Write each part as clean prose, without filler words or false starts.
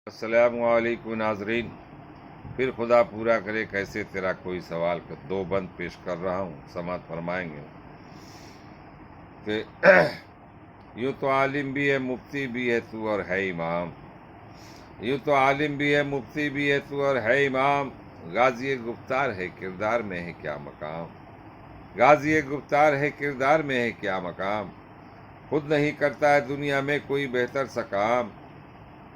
السلام علیکم ناظرین، پھر خدا پورا کرے کیسے تیرا کوئی سوال کا دو بند پیش کر رہا ہوں، سماعت فرمائیں گے کہ یوں تو عالم بھی ہے مفتی بھی ہے تو اور ہے امام، یوں تو عالم بھی ہے مفتی بھی ہے تو اور ہے امام، غازی گفتار ہے کردار میں ہے کیا مقام، غازی گفتار ہے کردار میں ہے کیا مقام، خود نہیں کرتا ہے دنیا میں کوئی بہتر سا کام،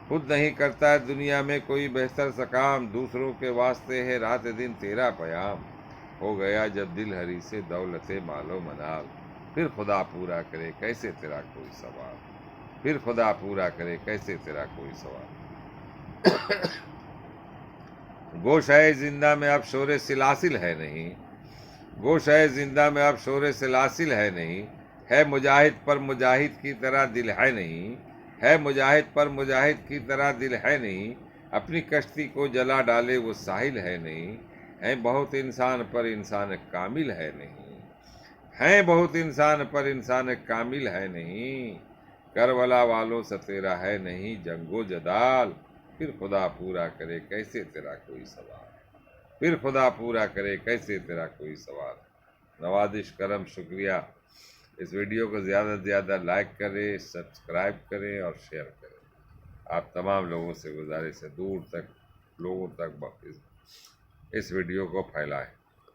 خود نہیں کرتا ہے دنیا میں کوئی بہتر سا کام، دوسروں کے واسطے ہے رات دن تیرا پیام، ہو گیا جب دل ہری سے دولت مال و منال، پھر خدا پورا کرے کیسے تیرا کوئی سوال، پھر خدا پورا کرے کیسے تیرا کوئی سوال۔ گوشہ زندہ میں اب شور سلاسل ہے نہیں، گوشہ زندہ میں اب شور سلاسل ہے نہیں، ہے مجاہد پر مجاہد کی طرح دل ہے نہیں، ہے مجاہد پر مجاہد کی طرح دل ہے نہیں، اپنی کشتی کو جلا ڈالے وہ ساحل ہے نہیں، ہیں بہت انسان پر انسان کامل ہے نہیں، ہیں بہت انسان پر انسان کامل ہے نہیں، کربلا والوں سے تیرا ہے نہیں جنگ و جدال، پھر خدا پورا کرے کیسے تیرا کوئی سوال، پھر خدا پورا کرے کیسے تیرا کوئی سوال۔ نوازش کرم شکریہ۔ اس ویڈیو کو زیادہ سے زیادہ لائک کریں، سبسکرائب کریں اور شیئر کریں۔ آپ تمام لوگوں سے گزارش ہے دور تک لوگوں تک اس ویڈیو کو پھیلائیں۔